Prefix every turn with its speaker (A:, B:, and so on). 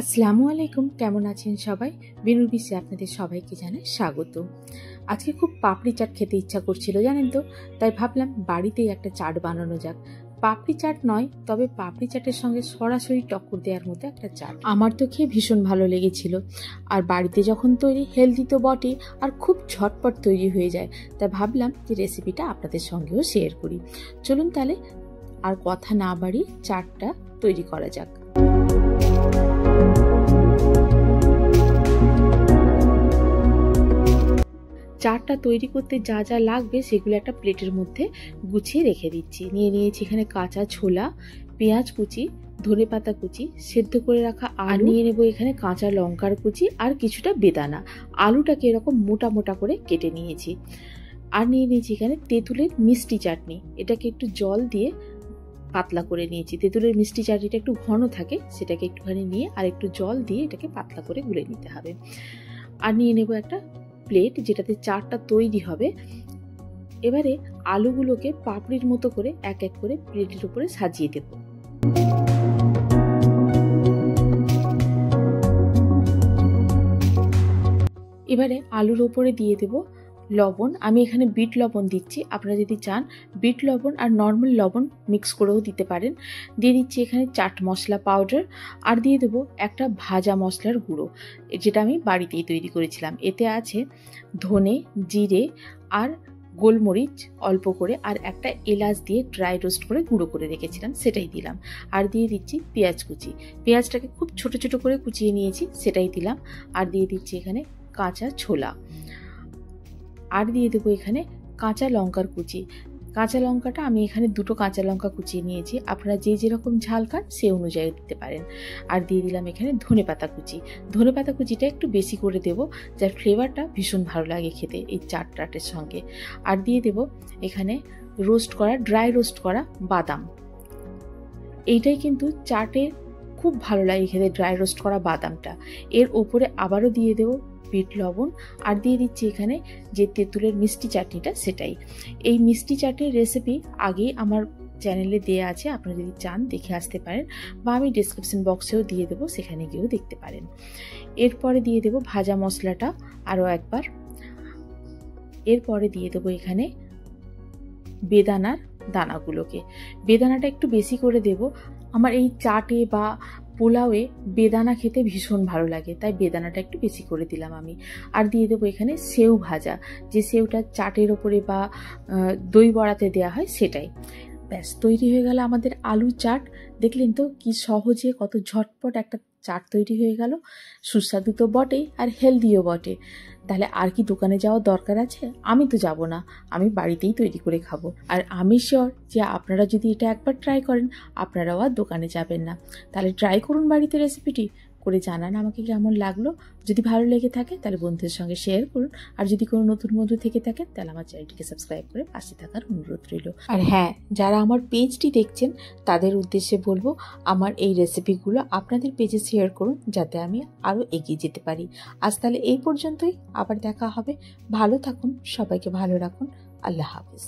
A: আসসালামু আলাইকুম, কেমন আছেন সবাই? বিনুর বিশ্বে আপনাদের সবাইকে জানাই স্বাগত। আজকে খুব পাপড়ি চাট খেতে ইচ্ছা করছিল জানেন তো, তাই ভাবলাম বাড়িতেই একটা চাট বানানো যাক। পাপড়ি চাট নয়, তবে পাপড়ি চাটের সঙ্গে সরাসরি টক্কর দেওয়ার মতো একটা চাট। আমার তো খেয়ে ভীষণ ভালো লেগেছিল। আর বাড়িতে যখন তৈরি, হেলদি তো বটে, আর খুব ঝটপট তৈরি হয়ে যায়। তাই ভাবলাম যে রেসিপিটা আপনাদের সঙ্গেও শেয়ার করি। চলুন তাহলে আর কথা না বাড়িয়ে চাটটা তৈরি করা যাক। চাটটা তৈরি করতে যা যা লাগবে সেগুলো একটা প্লেটের মধ্যে গুছিয়ে রেখে দিচ্ছি। নিয়েছি এখানে কাঁচা ছোলা, পেঁয়াজ কুচি, ধনেপাতা কুচি, সেদ্ধ করে রাখা আলু, নিয়ে নেবো এখানে কাঁচা লঙ্কার কুচি আর কিছুটা বেদানা। আলুটাকে এরকম মোটা মোটা করে কেটে নিয়েছি। আর নিয়েছি এখানে তেঁতুলের মিষ্টি চাটনি। এটাকে একটু জল দিয়ে পাতলা করে নিয়েছি। তেঁতুলের মিষ্টি চাটনিটা একটু ঘন থাকে, সেটাকে একটুখানি নিয়ে আর একটু জল দিয়ে এটাকে পাতলা করে গুলে নিতে হবে। আর নিয়ে নেবো একটা প্লেট, যেটাতে চাটটা তৈরি হবে। এবারে আলুগুলোকে পাপড়ির মতো করে এক এক করে প্লেটের উপরে সাজিয়ে দেব। এবারে আলুর ওপরে দিয়ে দেব লবণ। আমি এখানে বিট লবণ দিচ্ছি, আপনারা যদি চান বিট লবণ আর নর্মাল লবণ মিক্স করেও দিতে পারেন। দিয়ে দিচ্ছি এখানে চাট মশলা পাউডার, আর দিয়ে দেবো একটা ভাজা মশলার গুঁড়ো, যেটা আমি বাড়িতেই তৈরি করেছিলাম। এতে আছে ধনে, জিরে আর গোলমরিচ অল্প করে, আর একটা এলাচ দিয়ে ড্রাই রোস্ট করে গুঁড়ো করে রেখেছিলাম, সেটাই দিলাম। আর দিয়ে দিচ্ছি পেঁয়াজ কুচি। পেঁয়াজটাকে খুব ছোট ছোট করে কুচিয়ে নিয়েছি, সেটাই দিলাম। আর দিয়ে দিচ্ছি এখানে কাঁচা ছোলা। আর দিয়ে দেবো এখানে কাঁচা লঙ্কার কুচি। কাঁচা লঙ্কাটা আমি এখানে 2টো কাঁচা লঙ্কা কুচিয়ে নিয়েছি, আপনারা যে যেরকম ঝাল খান সে অনুযায়ী দিতে পারেন। আর দিয়ে দিলাম এখানে ধনেপাতা কুচি। ধনেপাতা কুচিটা একটু বেশি করে দেব, যার ফ্লেভারটা ভীষণ ভালো লাগে খেতে এই চাটের সঙ্গে। আর দিয়ে দেব এখানে ড্রাই রোস্ট করা বাদাম। এইটাই কিন্তু চাটে খুব ভালো লাগে খেতে, ড্রাই রোস্ট করা বাদামটা। এর ওপরে আবারও দিয়ে দেবো বিট লবণ, আর দিয়ে দিচ্ছি এখানে যে তেঁতুলের মিষ্টি চাটনিটা, সেটাই। এই মিষ্টি চাটনির রেসিপি আগেই আমার চ্যানেলে দেওয়া আছে, আপনারা যদি চান দেখে আসতে পারেন, বা আমি ডেসক্রিপশন বক্সেও দিয়ে দেবো, সেখানে গিয়েও দেখতে পারেন। এরপরে দিয়ে দেবো ভাজা মশলাটা আরও একবার। এরপরে দিয়ে দেবো এখানে বেদানার দানাগুলোকে। বেদানাটা একটু বেশি করে দেব, আমার এই চাটে বা পোলাওয়ে বেদানা খেতে ভীষণ ভালো লাগে, তাই বেদানাটা একটু বেশি করে দিলাম আমি। আর দিয়ে দেবো এখানে সেউ ভাজা, যে সেউটা চাটের ওপরে বা দই বড়াতে দেওয়া হয়, সেটাই। ব্যাস তৈরি হয়ে গেল আমাদের আলু চাট। দেখলেন তো কি সহজে, কত ঝটপট একটা চাট তৈরি হয়ে গেল। সুস্বাদু তো বটেই, আর হেলদিও বটে। তাহলে আর কি দোকানে যাওয়ার দরকার আছে? আমি তো যাব না, আমি বাড়িতেই তৈরি করে খাবো। আর আমি শিওর যে আপনারা যদি এটা একবার ট্রাই করেন, আপনারাও আর দোকানে যাবেন না। তাহলে ট্রাই করুন বাড়িতে, রেসিপিটি করে জানান আমাকে কেমন লাগলো। যদি ভালো লেগে থাকে তাহলে বন্ধুদের সঙ্গে শেয়ার করুন। আর যদি কোনো নতুন বন্ধু থেকে থাকেন তাহলে আমার চ্যানেলটিকে সাবস্ক্রাইব করে পাশে থাকার অনুরোধ রইল। আর হ্যাঁ, যারা আমার পেজটি দেখছেন তাদের উদ্দেশ্যে বলবো, আমার এই রেসিপিগুলো আপনাদের পেজে শেয়ার করুন, যাতে আমি আরও এগিয়ে যেতে পারি। আজ তাহলে এই পর্যন্তই, আবার দেখা হবে। ভালো থাকুন, সবাইকে ভালো রাখুন। আল্লাহ হাফেজ।